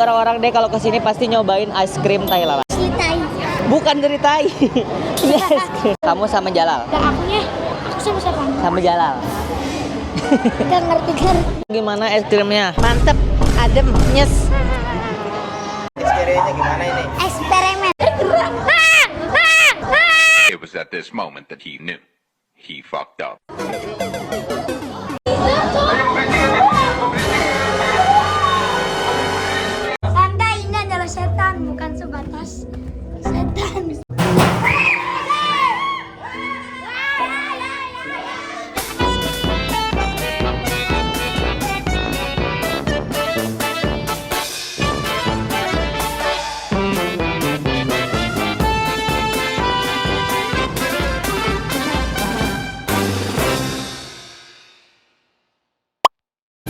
Orang-orang deh kalau kesini pasti nyobain es krim tai lalat. Tai. Bukan dari tai. Ini es krim. Kamu sama Jalal? Gak akunya. Aku sama siapa? Sama Jalal. Gak ngerti kan? Gimana es krimnya? Mantep, adem, nyes. Eksperimennya gimana ini? Eksperimen. It was at this moment that he knew he fucked up. Anda ini adalah setan, bukan sebatas setan.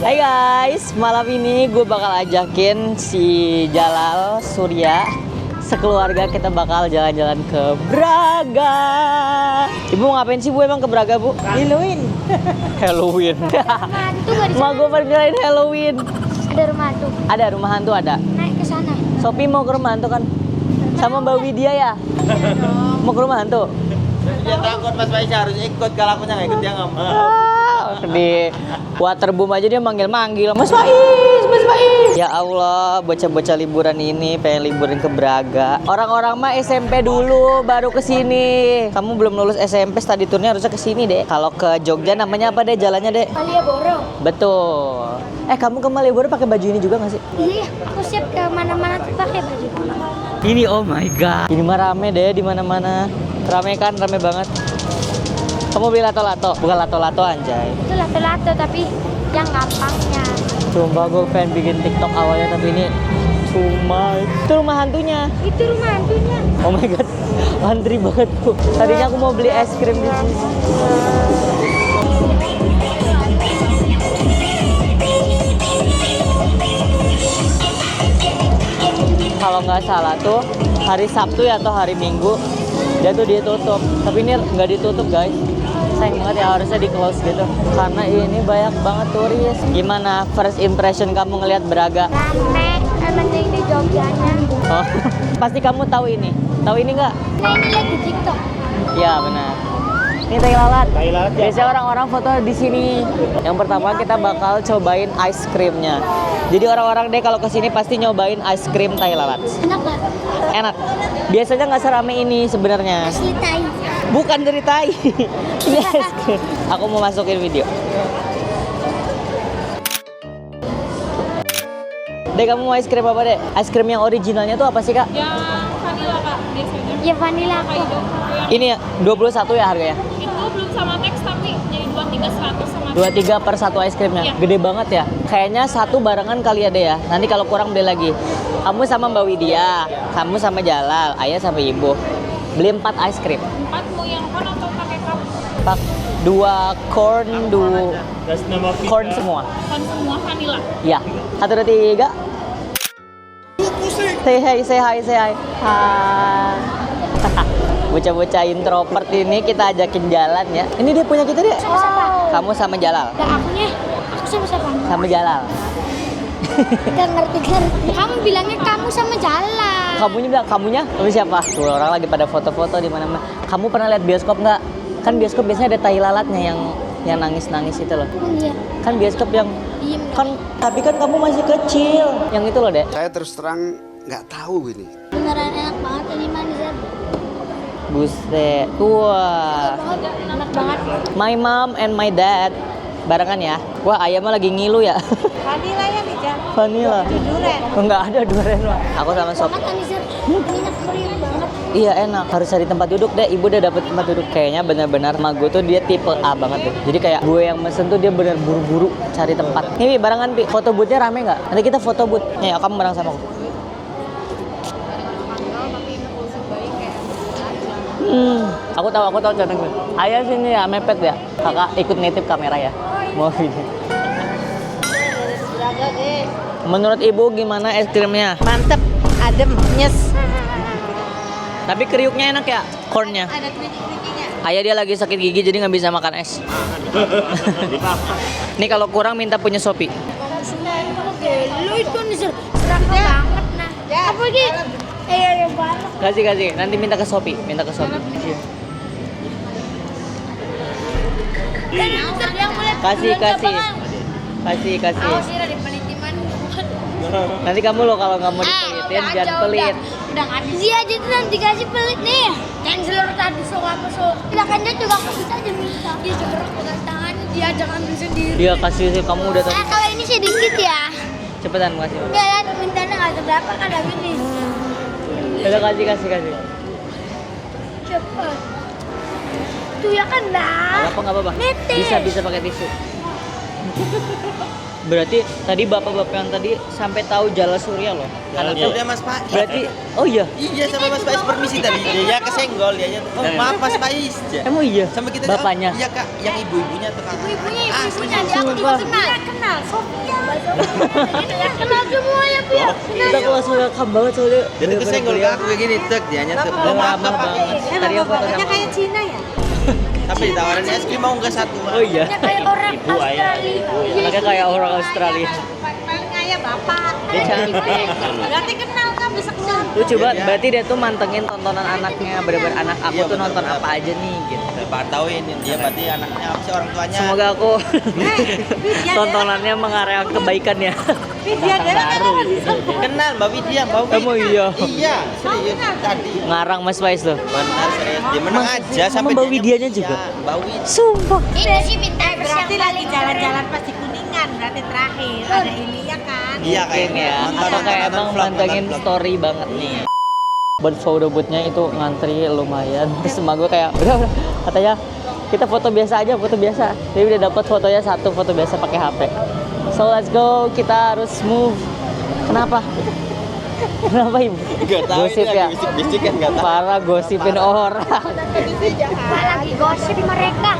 Hai guys, malam ini gue bakal ajakin si Jalal, Surya, sekeluarga kita bakal jalan-jalan ke Braga. Ibu mau ngapain sih Bu emang ke Braga Bu? Halloween. Halloween. Hantu gak di Mau sana? gue pergiin Halloween. Ada rumah hantu. Ada rumah hantu ada. Naik ke sana. Sopi mau ke rumah hantu kan? Sama Mbak Widya ya? Mau ke rumah hantu? Dia takut Mas Faisal harus ikut, kalau aku nggak ikut dia nggak mau. Di waterboom aja dia manggil-manggil Mas Faiz, Mas Faiz. Ya Allah, bocah-bocah liburan ini pengen liburan ke Braga. Orang-orang mah SMP dulu baru ke sini. Kamu belum lulus SMP, study tournya harusnya ke sini deh. Kalau ke Jogja namanya apa deh jalannya deh? Malioboro. Betul. Kamu ke Malioboro pakai baju ini juga nggak sih? Iya, aku siap ke mana-mana tuh pakai baju. Ini oh my god. Ini mah rame deh di mana-mana. Rame kan, rame banget. Kamu beli lato-lato? Bukan lato-lato anjay. Itu lato-lato tapi yang gampangnya. Sumpah gue pengen bikin TikTok awalnya tapi ini too much. Itu rumah hantunya. Itu rumah hantunya. Oh my god, antri banget tuh. Tadinya aku mau beli es krim di sini. Kalau nggak salah tuh hari Sabtu ya atau hari Minggu dia tuh ditutup. Tapi ini nggak ditutup guys. Sayang banget ya, harusnya di close gitu. Karena ini banyak banget turis. Gimana first impression kamu ngelihat Braga? Rame, mending di Jogjanya. Oh, pasti kamu tahu ini. Tahu ini nggak? Nah ini lihat di TikTok. Ya benar. Ini tai lalat. Tai lalat ya? Biasanya orang-orang foto di sini. Yang pertama kita bakal cobain ice creamnya. Jadi orang-orang deh kalau kesini pasti nyobain ice cream tai lalat. Enak gak? Enak. Biasanya nggak serame ini sebenarnya. Asli tai. Bukan dari tai. Ini ice cream. Aku mau masukin video. Dek, kamu mau es krim apa dek? Es krim yang originalnya tuh apa sih kak? Yang vanilla kak biasanya. Ya vanilla aku. Hokkaido. Yang Ini ya 21 ya harganya? itu belum sama teks tapi jadi 23 100 sama 23 per satu es krimnya. Iya. Gede banget ya. Kayaknya satu barengan kali ya deh ya. Nanti kalau kurang beli lagi. Kamu sama Mbak Widya, kamu sama Jalal, ayah sama ibu. Beli 4 es krim. 4 mau yang corn atau pakai cup? Pak 2 corn, 2 Terus nama corn semua. Corn semua vanilla. Ya. 1 2 3. Say hi. Hai. Bocah-bocah introvert ini kita ajakin jalan ya. Ini dia punya kita deh. Sama siapa? Kamu sama Jalal. Gak akunya. Aku sama siapa? Sama Jalal. Gak ngerti kan? Kamu bilangnya kamu sama Jalan. Kamunya bilang kamunya sama siapa? Tuh orang lagi pada foto-foto di mana-mana. Kamu pernah lihat bioskop nggak? Kan bioskop biasanya ada tai lalatnya yang nangis-nangis itu loh. Iya. Kan bioskop yang Diem. kan tapi kan kamu masih kecil. Yang itu loh, Dek. Saya terus terang nggak tahu ini. Beneran enak banget ini manisnya. Buset. Wah. Enak banget. My mom and my dad barengan ya. Wah, ayamnya lagi ngilu ya. Vanilla ya Mija? Vanilla. Duren. Oh, enggak ada duren mah. Aku sama Sob. Banget manisnya. Minyak meriah banget. Iya enak, harus cari tempat duduk deh. Ibu udah dapet tempat duduk. Kayaknya benar-benar sama gue tuh dia tipe A banget deh. Jadi kayak gue yang mesen tuh dia bener buru-buru cari tempat. Nih Wi, barengan Pi, foto boothnya rame nggak? Nanti kita foto booth. Nih, kamu bareng sama aku. Aku tahu contohnya. Ayah sini ya mepet ya. Kakak ikut nitip kamera ya. Mau video. Menurut ibu gimana es krimnya? Mantep, adem, nyes. Tapi kriuknya enak ya, cornnya. Ada kerikil-kerikilnya. Ayah dia lagi sakit gigi jadi nggak bisa makan es. Nih kalau kurang minta punya Shopee. Lu itu nih Seraka banget nah. Apa lagi? Ya banget. Kasih. Nanti minta ke Shopee. Iya. Dan yang mulai Kasih. Awas sih dari pelitiman. Nanti kamu lo kalau nggak mau dipelitin jangan pelit. Udah nggak ada. Dia aja tuh nanti kasih pelit nih. Cancel tadi so apa so. Silakannya juga aku bisa aja minta. Dia juga pegang tangan dia jangan ambil sendiri. Iya kasih sih kamu udah tahu. Kalau ini sedikit ya. Cepetan kasih. Enggak ya, mintanya nggak seberapa kan habis ini. Udah kasih. Cepet. Tuh ya kan dah. Nggak apa-apa. Netes. Bisa pakai tisu. Berarti tadi bapak-bapak yang tadi sampai tahu Jala Surya loh. Anaknya Udah Mas Faiz. berarti oh iya. Iya sama Mas Faiz permisi tadi. Dia kesenggol dia. Oh maaf Mas Faiz. Emang iya. Sampai kita bapaknya. Iya Kak, yang ibu-ibunya tuh Kak. Ibu-ibunya dia aku Sumpah. juga kenal Sofia. Kenal semua ya Pia. Kita kelas welcome banget soalnya. Dia tuh kesenggol ke aku kayak gini tek dia nya tuh. Udah ramah banget. Tadi aku foto sama kayak Cina ya? Tapi ditawarin es krim mau enggak satu? Oh iya. Dia kayak orang Australia. Anaknya kayak orang Australia. Paling ngaya bapak. Dia cantik. Berarti kenal kan bisa kenal. Lucu banget. Berarti dia tuh mantengin tontonan anaknya. Bener-bener anak aku Iya, tuh betul, nonton betul. apa aja nih gitu. Pantauin dia berarti anaknya apa sih orang tuanya? Semoga aku tontonannya mengarah kebaikan ya. Dia kenapa bisa? Kenal Mbak Widya, Mbak Widya. Emang iya. Iya, serius tadi. Ngarang Mas Faiz tuh. Benar serius. Dia menang aja sampai Mbak dia Widyanya nyebut juga? ya, Mbak Widya. Sumpah. Ini sih minta Berarti lagi jalan-jalan pasti Kuningan, berarti terakhir ada ininya kan? Iya Mungkin kayaknya. ya. Atau kayak emang mantengin story banget nih. Buat photo bootnya itu ngantri lumayan. Terus sama gue kayak udah katanya kita foto biasa aja, foto biasa. Jadi udah dapat fotonya satu, foto biasa pakai HP. So let's go, kita harus move. Kenapa? Kenapa ibu? Gak tahu Gosip ini ya. lagi bisik-bisik kan gak tahu. Parah gosipin orang. lagi gosip mereka.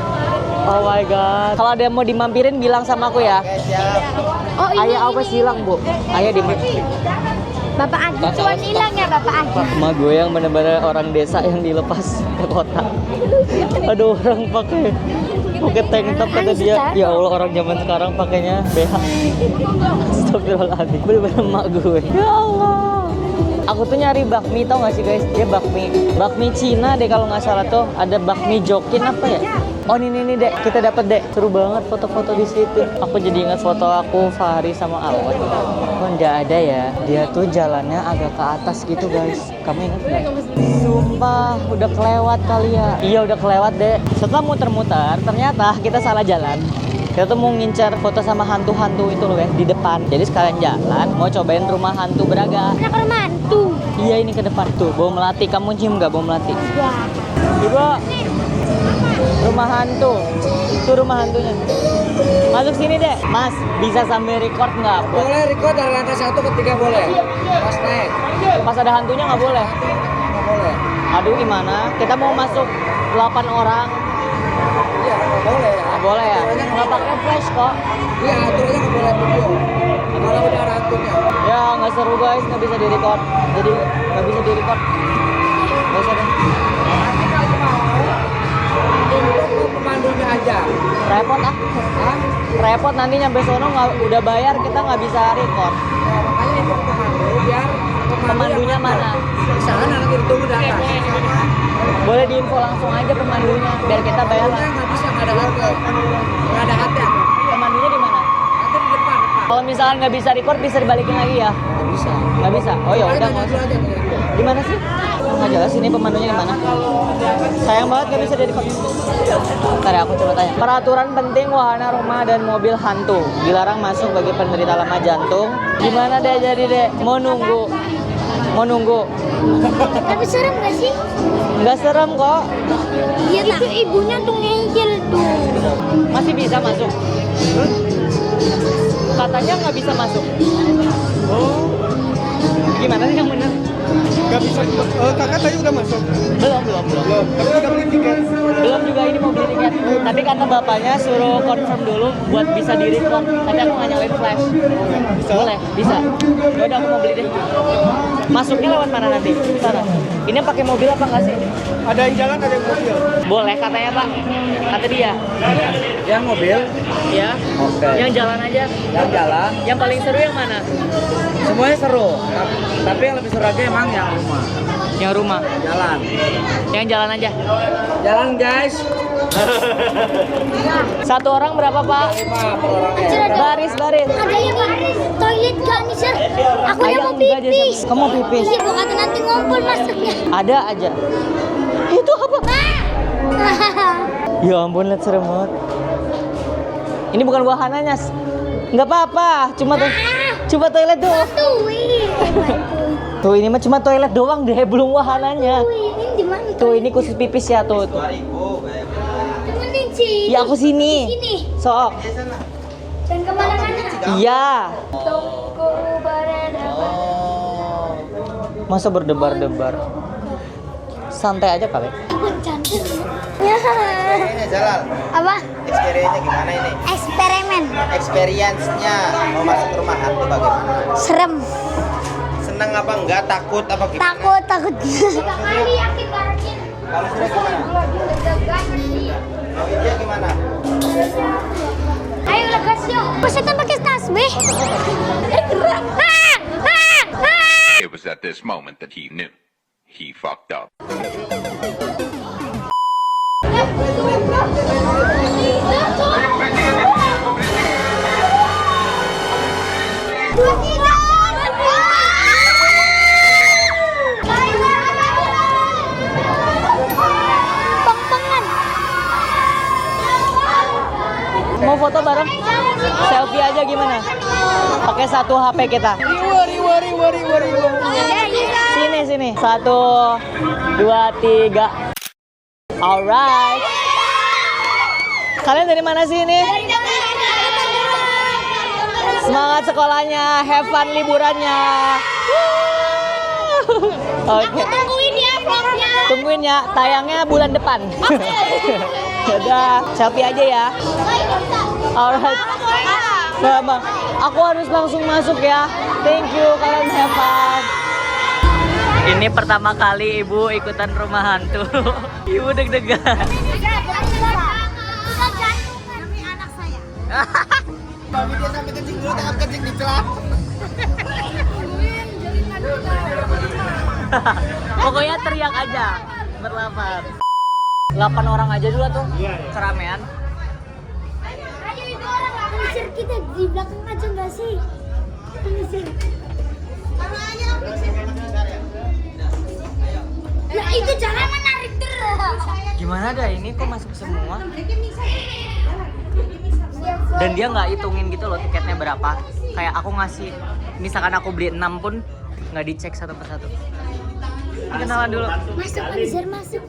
Oh my god. Kalau ada yang mau dimampirin bilang sama aku ya. Oh Ayah apa hilang bu? Ayah di Bapak Aji cuman hilang ya Bapak Aji. emak gue yang bener-bener orang desa yang dilepas ke kota. Aduh orang pakai tank top kata dia. Ya Allah orang zaman sekarang pakainya BH. Astagfirullahaladzim. Bener-bener emak gue. Ya Allah. Aku tuh nyari bakmi tau gak sih guys? Dia bakmi Cina deh kalau nggak salah tuh. Ada bakmi Jokin apa ya? Oh ini dek, kita dapat dek. Seru banget foto-foto di situ. Aku jadi ingat foto aku Fahri sama Alwan. Oh nggak ada ya. Dia tuh jalannya agak ke atas gitu guys. Kamu ingat nggak? Sumpah udah kelewat kali ya. Iya udah kelewat dek. Setelah muter-muter ternyata kita salah jalan. Kita tuh mau ngincar foto sama hantu-hantu itu loh guys di depan. Jadi sekalian jalan mau cobain rumah hantu Braga. Anak rumah hantu. Iya ini ke depan tuh. Bau melati. Kamu cium nggak bau melati? Wah. Ibu, rumah hantu. Itu rumah hantunya. Masuk sini deh. Mas, bisa sambil record nggak? Boleh record dari lantai 1 ke 3 boleh. Pas naik Pas ada hantunya nggak boleh. nggak boleh. Aduh gimana? Kita mau masuk 8 orang. Iya nggak boleh. Nggak boleh ya? Nggak pakai flash kok. Iya aturannya nggak boleh video. Kalau udah ada hantunya. Ya nggak seru guys, nggak bisa direcord. Jadi nggak bisa direcord. Nggak usah deh. Nanti kalau mau untuk pemandunya aja. Repot ah. Hah? Repot nanti nyampe sono nggak udah bayar kita nggak bisa record. Ya, makanya itu pemandu biar Pemandunya yang mana? Di sana nanti ditunggu di atas. Boleh diinfo langsung aja pemandunya biar kita bayar. Pemandunya nggak bisa nggak ada hati. Nggak ada hati aku. Pemandunya di mana? Nanti di depan. Kalau misalkan nggak bisa record bisa dibalikin lagi ya? Nggak bisa. Nggak bisa. Oh ya udah Tanya nggak dulu usah. aja nih. Di mana sih? Nggak jelas ini pemandunya di mana? Sayang banget nggak bisa di record. Ntar ya aku coba tanya. Peraturan penting wahana rumah dan mobil hantu dilarang masuk bagi penderita lama jantung. Gimana deh jadi deh? Mau nunggu? Mau nunggu? Tapi serem gak sih? Nggak serem kok. Iya itu ibunya tuh ngejel tuh. Masih bisa masuk. Katanya nggak bisa masuk. Oh. Gimana sih yang benar? Nggak bisa Kakak tadi udah masuk? Belum. Belum. Tapi udah beli tiket. Belum juga ini mau beli tiket. Tapi kata bapaknya suruh confirm dulu buat bisa di refund. Tapi aku nggak nyalain flash. Bisa? Boleh, bisa. Ya udah aku mau beli deh. Masuknya lewat mana nanti? Sana. Ini pakai mobil apa nggak sih? Ada yang jalan, ada yang mobil. Boleh katanya Pak. Kata dia. Yang mobil, Ya. oke. Yang jalan aja. Yang jalan, Yang paling seru yang mana? semuanya seru. Tapi yang lebih seru lagi emang yang rumah. Yang rumah. Jalan. Yang jalan aja. Jalan guys. Satu orang berapa Pak? 5 per orangnya. Baris. Ada yang toilet gak nih, Sir? Aku Ayah, mau enggak, Jess. pipis. Kamu mau pipis? Iya, bukan nanti ngumpul masuknya. Ada aja. Itu apa? Ya ampun, lihat serem banget. Ini bukan wahananya. Nggak apa-apa, cuma toilet doang. Tuh ini mah cuma toilet doang deh, belum wahananya. Ini di mana? Tuh ini khusus pipis ya tuh. 2000 bayar. Temenin sih. Ya aku sini. Sini. Sok. Dan kemana-mana. Iya. Tunggu berada. Masa berdebar-debar. Santai aja kali. Aku cantik. Ya. Ini Jalal. Apa? Experience-nya gimana ini? Eksperimen. Experience-nya mau masuk rumah hantu bagaimana? Serem. Senang apa enggak? Takut apa gimana? Takut. Kali yakin barangnya. Kamu sudah gimana? Mau dia gimana? Ayo lah gas yuk. Pesetan pakai tasbih. Gerak. It was at this moment that he knew. He fucked up. Mau foto bareng? Selfie aja gimana? Pakai satu HP kita. Wari. Sini. 1, 2, 3. Alright. Kalian dari mana sih ini? Semangat sekolahnya, have fun liburannya. Oke. Tungguin ya vlognya. Tungguin ya, tayangnya bulan depan. Dadah, selfie aja ya. Alright. Sama. Aku harus langsung masuk ya. Thank you, kalian have fun. Ini pertama kali ibu ikutan rumah hantu. Ibu deg-degan. Mami dia sampai kencing dulu, takut kencing di celana. Pokoknya teriak aja. Berlapan. 8 orang aja dulu tuh. Keramaian. Ayo itu orang penisir kita di belakang aja nggak sih? Penisir. Ya itu jangan menarik terus. Gimana dah ini kok masuk semua? Dan dia nggak hitungin gitu loh tiketnya berapa. Kayak aku ngasih, misalkan aku beli 6 pun nggak dicek satu persatu. Kenalan dulu. Masuk penisir masuk.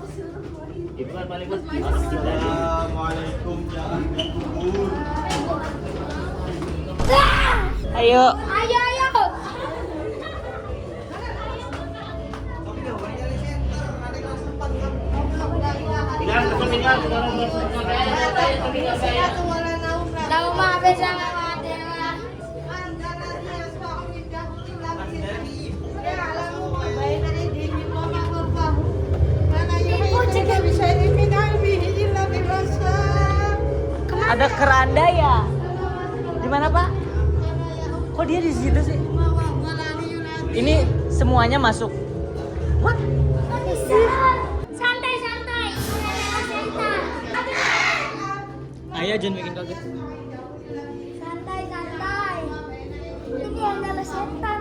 Ayo. Ayo. Tahu mah bisa Ada keranda ya? Di mana Pak? Kok dia di situ sih? Ini semuanya masuk. What? Santai. Ayo jangan bikin kaget. Santai. Ini yang dalam setan.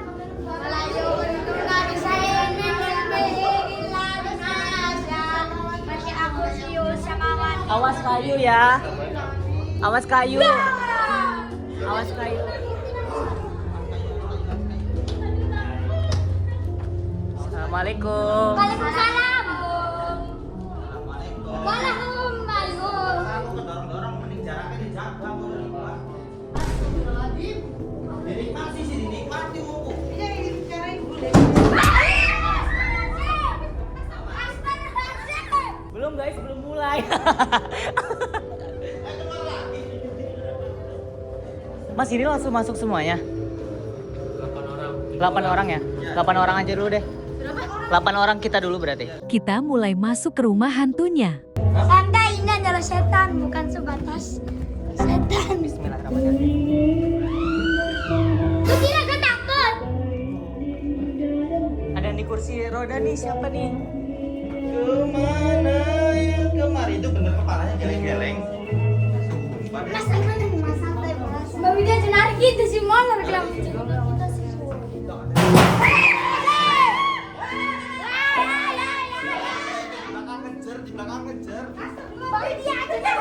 Awas kayu ya. Awas kayu. Awas kayu. Assalamualaikum. Waalaikumsalam. Waalaikumsalam. Dorong-dorong mending jaraknya dijaga. Dinikmati sih, dinikmati mumpung. Mas ini langsung masuk semuanya? 8 orang ya? 8 orang aja dulu deh. 8 orang kita dulu berarti. Kita mulai masuk ke rumah hantunya. Anda ini adalah setan, bukan sebatas setan. Bismillahirrahmanirrahim. Lu kira gue takut? Ada yang di kursi roda nih, siapa nih? Kemana yang kemarin itu bener kepalanya geleng-geleng. Mas, gimana nih mas? Santai mas. Mbak Widya jenar gitu sih, molor bilang. Di belakang ngejar. Mbak Widya aja.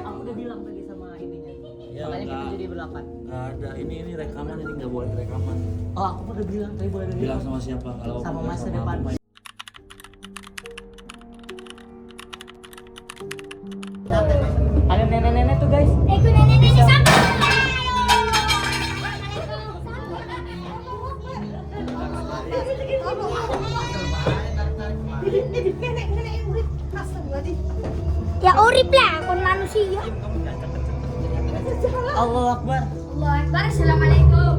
Aku udah bilang tadi sama ininya. Ya, Makanya kita enggak. jadi berlapan. Nggak ada, ini rekaman, ini nggak boleh rekaman. Oh, aku udah bilang tadi boleh Bilang sama siapa? Kalau sama bilang masa sama depan. aku, Ada nenek-nenek tuh guys. Ikut nenek-nenek sampai. Ya urip lah, kon manusia. Allahu Akbar. Allah Akbar, assalamualaikum.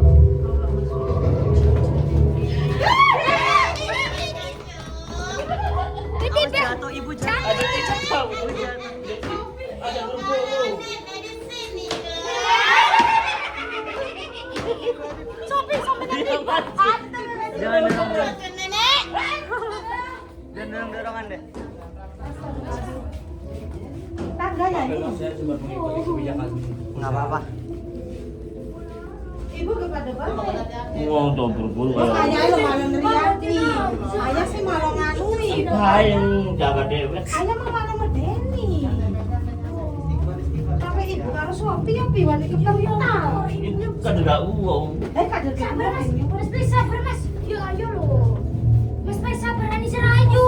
Jatuh ibu jatuh. Ada jatuh ibu jatuh. Ada Jangan dorong. Jangan dorongan deh. saya cuma mengikuti kebijakan. Nggak apa-apa. Ibu kepada bapak. Wow, tuh berbulu. Ayah lo malah ngeriaki. Ayah sih malah nganui. Ayah jaga dewek. Ayah mah malah medeni. Tapi ibu harus suami yang piwani keperluan. Ini kan tidak uang. Kader Sabar mas, mas please sabar mas. Ya ayo loh. Mas please sabar, Ani Serayu.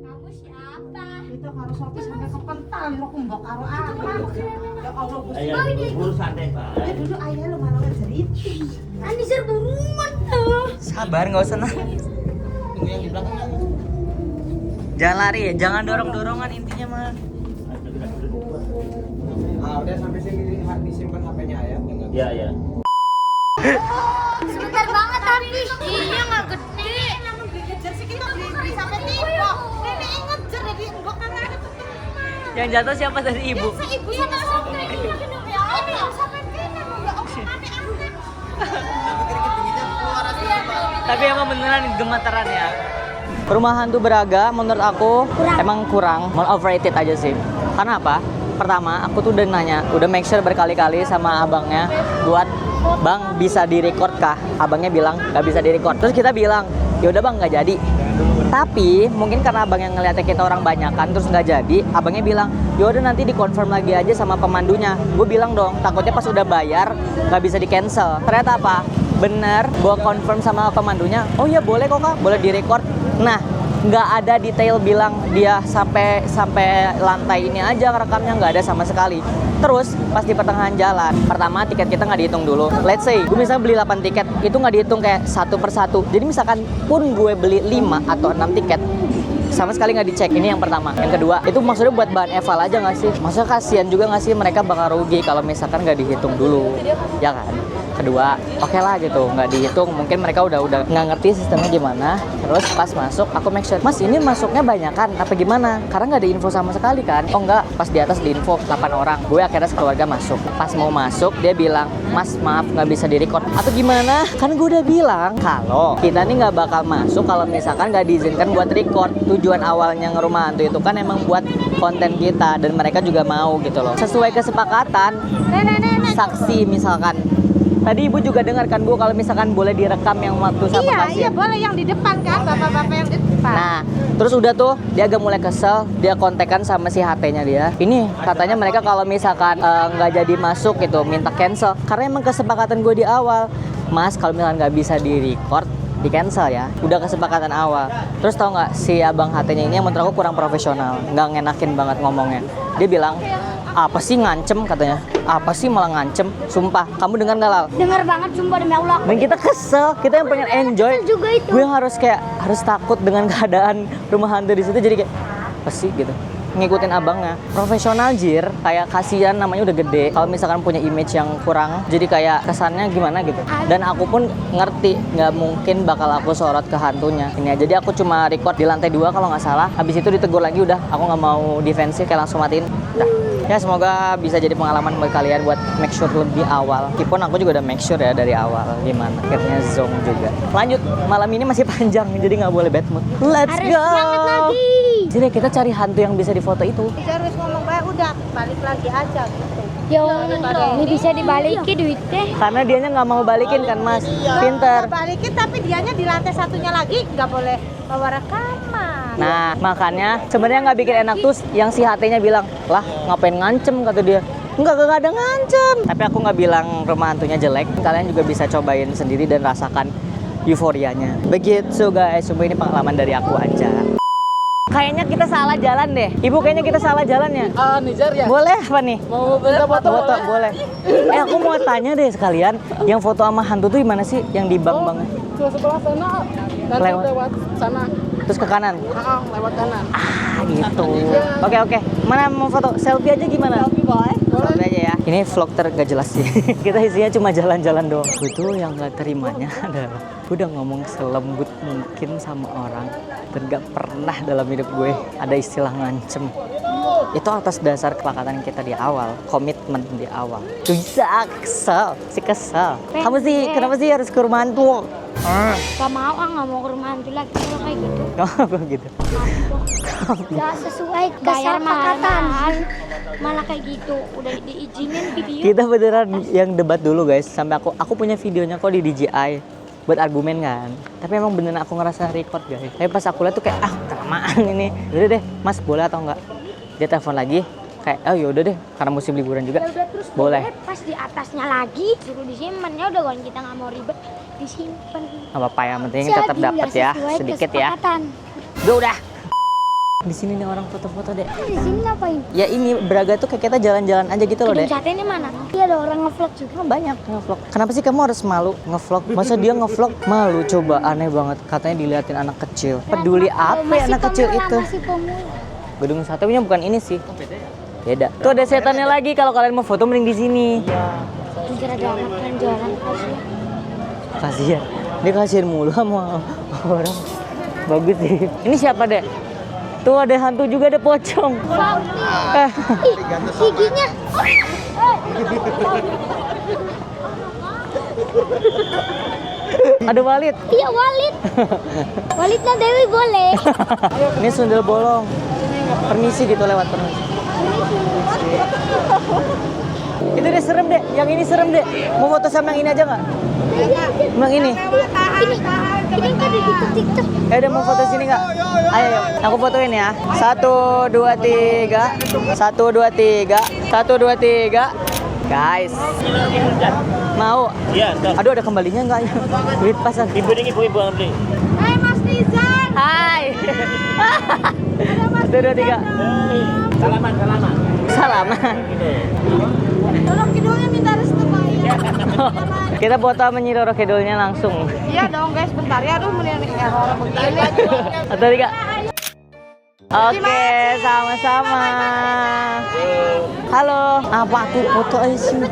Kamu siapa? Kita harus suami sampai kepental lo kumbok karo apa. Ya Allah Gusti. Ayah berbulu santai pak. Ya dulu ayah lo malah ngejeriti. Ani Ser buruan tuh. Sabar, nggak usah nangis. Tunggu yang di belakang. Jangan lari ya, jangan dorong-dorongan intinya mah. Ah, udah sampai sini disimpan HP-nya ya. Ya ya. Sebentar banget tapi. Iya nggak gede. Namun dikejar sih kita beli sampai tibok. Nenek ngejar jadi enggak kan ada teman. Yang jatuh siapa tadi ibu? Ibu sama sampai ini ya Allah sampai kena ya Allah aneh aneh. Tapi emang beneran gemeteran ya. Rumah hantu Braga menurut aku emang kurang, overrated aja sih. Karena apa? Pertama, aku tuh udah nanya, udah make sure berkali-kali sama abangnya buat bang bisa direcord kah? Abangnya bilang nggak bisa direcord. Terus kita bilang, ya udah bang nggak jadi. Tapi mungkin karena abang yang ngeliatnya kita orang banyakan terus nggak jadi, abangnya bilang, ya udah nanti dikonfirm lagi aja sama pemandunya. Gue bilang dong, takutnya pas udah bayar nggak bisa di cancel. Ternyata apa? Bener, gue confirm sama pemandunya. Oh iya boleh kok kak, boleh direcord. Nah, nggak ada detail bilang dia sampai lantai ini aja rekamnya, nggak ada sama sekali. Terus pas di pertengahan jalan, pertama tiket kita nggak dihitung dulu. Let's say gue misalnya beli 8 tiket, itu nggak dihitung kayak satu persatu. Jadi misalkan pun gue beli 5 atau 6 tiket, sama sekali nggak dicek. Ini yang pertama. Yang kedua, itu maksudnya buat bahan eval aja nggak sih? Maksudnya kasihan juga nggak sih, mereka bakal rugi kalau misalkan nggak dihitung dulu, ya kan? Kedua, oke lah gitu, nggak dihitung. Mungkin mereka udah nggak ngerti sistemnya gimana. Terus pas masuk, aku make sure, mas ini masuknya banyakan apa gimana? Karena nggak ada info sama sekali kan? Oh nggak, pas di atas di info 8 orang. Gue akhirnya sekeluarga masuk. Pas mau masuk, dia bilang, mas maaf nggak bisa direcord. Atau gimana? Kan gue udah bilang kalau kita nih nggak bakal masuk kalau misalkan nggak diizinkan buat record. Tujuan awalnya ngerumah hantu itu kan emang buat konten kita dan mereka juga mau gitu loh. Sesuai kesepakatan, saksi misalkan. Tadi ibu juga dengar kan bu kalau misalkan boleh direkam yang waktu sama pasien. Iya boleh yang di depan kan, bapak-bapak yang di depan. Nah, terus udah tuh dia agak mulai kesel, dia kontekan sama si HT-nya dia. Ini katanya mereka kalau misalkan nggak jadi masuk gitu, minta cancel. Karena emang kesepakatan gue di awal, mas kalau misalkan nggak bisa di record, di cancel ya. Udah kesepakatan awal. Terus tau nggak si abang HT-nya ini yang menurut aku kurang profesional, nggak ngenakin banget ngomongnya. Dia bilang, Apa sih ngancem katanya? Apa sih malah ngancem? Sumpah, kamu dengar nggak Lal? Dengar banget sumpah demi Allah. Dan kita kesel, kita yang pengen enjoy. Kesel juga itu. Gue yang harus takut dengan keadaan rumah hantu di situ, jadi kayak apa sih gitu. Ngikutin abangnya. Profesional jir, kayak kasihan namanya udah gede. Kalau misalkan punya image yang kurang, jadi kayak kesannya gimana gitu. Dan aku pun ngerti, nggak mungkin bakal aku sorot ke hantunya. Ini aja, jadi aku cuma record di lantai 2 kalau nggak salah. Habis itu ditegur lagi udah, aku nggak mau defensif, kayak langsung matiin. Udah. Ya semoga bisa jadi pengalaman buat kalian buat make sure lebih awal. Meskipun aku juga udah make sure ya dari awal gimana. Akhirnya zong juga. Lanjut, malam ini masih panjang jadi nggak boleh bad mood. Let's Harus go. semangat lagi. Jadi kita cari hantu yang bisa difoto itu. Harus ngomong baik udah balik lagi aja gitu. Yo, ini bisa dibalikin duitnya. Karena dianya nggak mau balikin kan Mas. Pinter. Nggak balikin tapi dianya di lantai satunya lagi nggak boleh bawa rekaman. Nah makanya sebenarnya nggak bikin enak tuh yang si HT-nya bilang, lah ngapain ngancem kata dia. Enggak ada ngancem. Tapi aku nggak bilang rumah hantunya jelek. Kalian juga bisa cobain sendiri dan rasakan euforianya. Begitu guys, semua ini pengalaman dari aku aja. Kayaknya kita salah jalan deh. Ibu kayaknya kita salah jalannya. Nijar ya? Boleh apa nih? Mau minta foto? Foto boleh. Aku mau tanya deh sekalian, yang foto sama hantu tuh gimana sih? Yang di bank-bank? Ke sebelah sana. Nanti Lewat. lewat sana. Terus ke kanan? Lewat kanan. Gitu. Oke. Mana mau foto? Selfie aja gimana? Selfie boleh. Selfie aja ya. Ini vlog gak jelas sih. Kita isinya cuma jalan-jalan doang. Itu yang gak terimanya adalah gue udah ngomong selembut mungkin sama orang dan gak pernah dalam hidup gue ada istilah ngancem. Itu atas dasar kesepakatan kita di awal, komitmen di awal. Bisa kesel, Kamu sih kenapa sih harus ke rumah hantu? Gak mau, nggak mau ke rumah hantu lagi kalau kayak gitu. Kenapa gitu? Gak sesuai bayar mahal. Malah kayak gitu, udah diizinin video. Kita beneran yang debat dulu guys, sampai aku punya videonya kok di DJI buat argumen kan. Tapi emang beneran aku ngerasa record guys. Tapi pas aku lihat tuh kayak kelamaan ini. Udah deh, Mas boleh atau enggak? Dia telepon lagi, kayak oh yaudah deh, karena musim liburan juga. Ya udah terus boleh. Pas di atasnya lagi suruh disimpan, ya udah kan kita nggak mau ribet disimpan. Nggak apa-apa, yang penting tetap dapat ya, sedikit ya. Udah. Di sini nih orang foto-foto deh. Di sini ngapain? Ya ini Braga tuh kayak kita jalan-jalan aja gitu loh deh. Gedung sate ini mana? Iya ada orang ngevlog juga. Banyak ngevlog. Kenapa sih kamu harus malu ngevlog? Masa dia ngevlog malu? Coba aneh banget. Katanya diliatin anak kecil. Peduli apa ya anak kecil itu? Masih pemula. Gedung satenya bukan ini sih. Beda. Tuh ada setannya lagi. Kalau kalian mau foto mending di sini. Jujur ada anak yang jalan kasihan. Kasihan. Dia kasihan mulu sama orang. Bagus sih. Ini siapa deh? Tuh ada hantu juga, ada pocong. Giginya. Ada Walid. Iya Walid. Walidnya Dewi boleh. Ini sundel bolong. Permisi gitu lewat permisi. Itu deh serem deh. Yang ini serem deh. Mau foto sama yang ini aja nggak? Emang ini? Ini kan di TikTok. Udah mau foto sini nggak? Ayo, aku fotoin ya. 1, 2, 3. 1, 2, 3. 1, 2, 3. Guys. Mau? Iya, Aduh, ada kembalinya nggak ya? Duit pasan. ibu ngerti. Hai Mas Nizar. Hai. 1, 2, 3. Salaman. Salaman. Tolong kidulnya minta restu Pak. Kita foto sama Nyi Roro Kidulnya langsung. Iya dong guys, bentar ya. Aduh, mending orang begini. 1, 3. Oke, sama-sama. Halo. Apa tuh foto aja sini?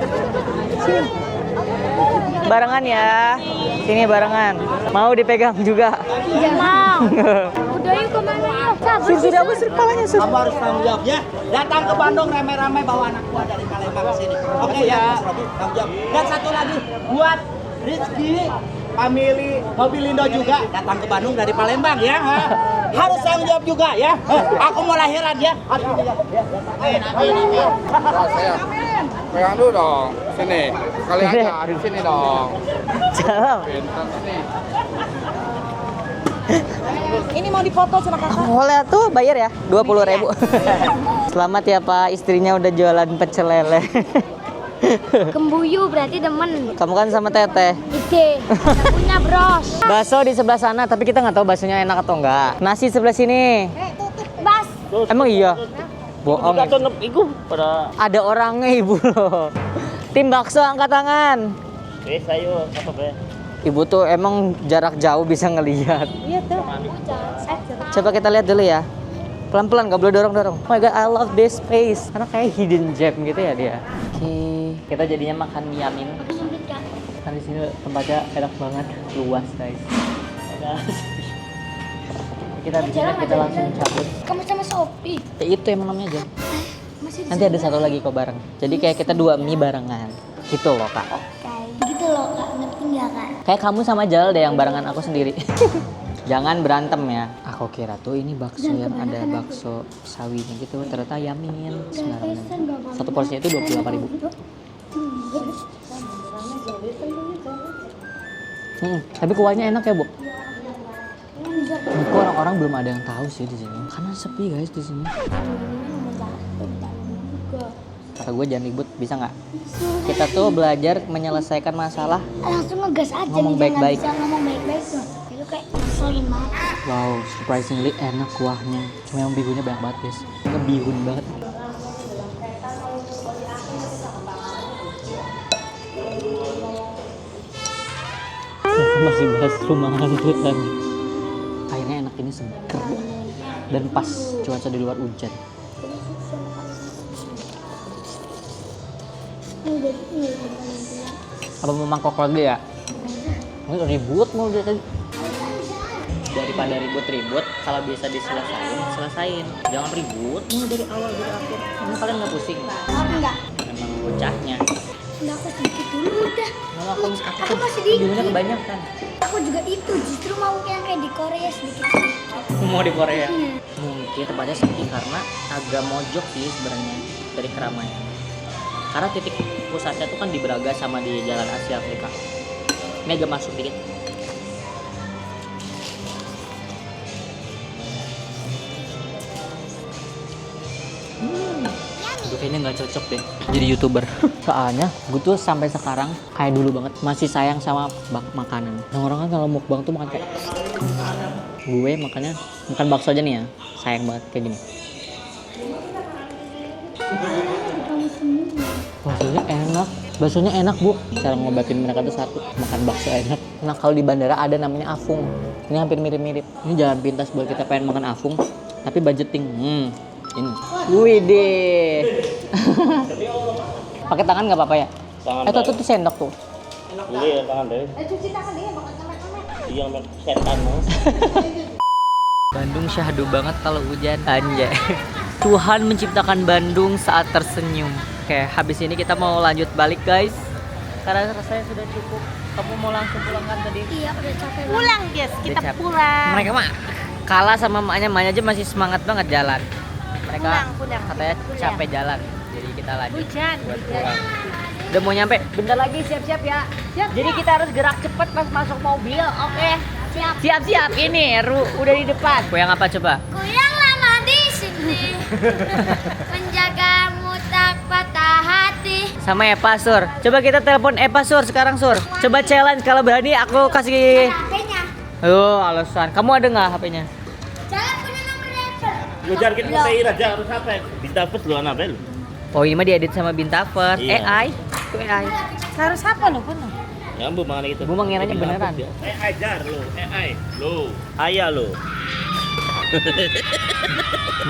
Sini. Barengan ya. Sini barengan. Mau dipegang juga? Iya mau. Udah yuk kemana yuk? Sur, sudah apa sur kepalanya sur? Kamu harus tanggung jawab ya. Datang ke Bandung rame-rame bawa anak gua dari Palembang ke sini. Oke ya, Mas Robi, tanggung jawab. Dan satu lagi buat Rizky, family Mobilindo juga datang ke Bandung dari Palembang ya. Harus tanggung jawab juga ya. Aku mau lahiran ya. Amin. Pegang dulu dong, sini. Sekali aja, di sini dong. Jalan. Pintar sini. Ini mau dipoto sama kakak. Boleh tuh bayar ya 20.000. Selamat ya Pak, istrinya udah jualan pecel lele. Kembuyu berarti demen. Kamu kan sama Teteh. Ide. Punya bros. Bakso di sebelah sana, tapi kita nggak tahu baksonya enak atau enggak. Nasi sebelah sini. Bas. Emang iya? Bohong. Ada orangnya ibu loh. Tim bakso angkat tangan. Ayo, apa be? Ibu tuh emang jarak jauh bisa ngelihat. Iya tuh. Coba kita lihat dulu ya. Pelan-pelan, gak boleh dorong-dorong. Oh my god, I love this space. Karena kayak hidden gem gitu ya dia. Oke, kita jadinya makan mie yamin. Kan di sini tempatnya enak banget, luas guys. Kita di sini kita langsung cabut. Kamu sama Sophie. Ya, itu emang namanya jam. Masih Nanti ada satu lagi kok bareng. Jadi kayak kita 2 mie barengan. Gitu loh kak. kayak gitu loh kak, ngerti nggak kak? Kayak kamu sama Jal deh yang barengan aku sendiri. Jangan berantem ya. Aku kira tuh ini bakso yang ada bakso sawinya gitu. Ternyata yamin. Sembarangan. Satu porsinya itu 28.000. Tapi kuahnya enak ya, Bu. Kok orang-orang belum ada yang tahu sih di sini. Karena sepi guys di sini. Kata gue jangan ribut, bisa nggak? Kita tuh belajar menyelesaikan masalah. Langsung ngegas aja. Ngomong nih, jangan baik-baik. bisa ngomong baik-baik tuh. Itu kayak ngeselin banget. Wow, surprisingly enak kuahnya. Cuma yang bihunnya banyak banget guys. Ngebihun banget. Masih bahas rumah hantu tadi. Airnya enak ini seger. Dan pas cuaca di luar hujan. Apa mau mangkok lagi ya? Ini ribut mau dari tadi. Daripada ribut-ribut, kalau bisa diselesain. Jangan ribut nih dari awal dari akhir. Emang kalian nggak pusing? Enggak. Emang bocahnya. Enggak, aku sedikit dulu udah. Mama Aku masih dikit. bihunnya kebanyakan. Aku juga itu justru mau yang kayak di Korea sedikit-sedikit. Mau di Korea? Iya. Mungkin tempatnya sepi karena agak mojok sih sebenarnya dari keramaian. Karena titik pusatnya tuh kan di Braga sama di Jalan Asia Afrika. Ini agak masuk dikit. Aduh, kayaknya nggak cocok deh jadi YouTuber. Soalnya gue tuh sampai sekarang kayak dulu banget masih sayang sama makanan. Orang-orang kan kalau mukbang tuh makan kayak gue makanya makan bakso aja nih ya sayang banget kayak gini. Baksonya enak bu. Cara ngobatin mereka tuh satu, makan bakso enak. Nah kalau di bandara ada namanya afung. Ini hampir mirip-mirip. Ini jalan pintas buat kita pengen makan afung, tapi budgeting. Ini. Widih. Pakai tangan nggak apa-apa ya? Tuh sendok tuh. Iya, tangan deh. Cuci tangan dia makan kamar-kamar. Iya, setan mas. Bandung syahdu banget kalau hujan. Anjay. Tuhan menciptakan Bandung saat tersenyum. Oke, habis ini kita mau lanjut balik guys. Karena rasanya sudah cukup. Kamu mau langsung pulang kan tadi? Iya, udah capek banget. Pulang guys, kita Udah capek. pulang. Mereka mah kalah sama emaknya aja masih semangat banget jalan. Mereka Pulang. katanya capek jalan. Jadi kita lanjut Hujan. buat pulang. Udah mau nyampe. Bentar lagi siap-siap ya. Jadi kita harus gerak cepet pas masuk mobil. Oke. Siap-siap. Ini udah di depan. Goyang apa coba? Goyang lama di sini. Menjagamu tak patah hati. Sama Epa Sur. Coba kita telepon Epa Sur sekarang Sur. Coba challenge kalau berani aku kasih. HP-nya. Oh alasan. Kamu ada nggak HP-nya? Jangan punya nomor level. Ngejar kita petir aja harus apa? Ditapes lu anak bel. Oh ini mah diedit sama Bintavert. Iya. AI. Itu AI. Harus apa lo pun? Nyambung mangan itu. Gue mengiranya beneran. Ajar lu, lu. Ayah lu.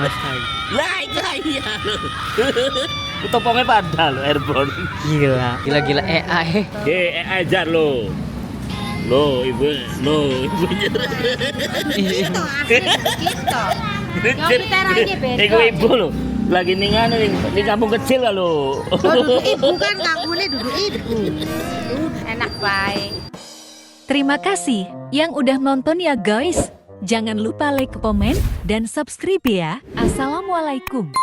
Mas Hai. Lah itu ayah lu. Lu topongnya pada lu airborne. Gila. Gila AI. Ajar lu. Lo ibunya. Gitu, asli gitu. Yang kita aja beda. Gue ibu lo. Lagi ningan di kampung kecil lah lo. Duduk ibu kan kampungnya duduk ibu. Enak baik. Terima kasih yang udah nonton ya guys. Jangan lupa like, komen, dan subscribe ya. Assalamualaikum.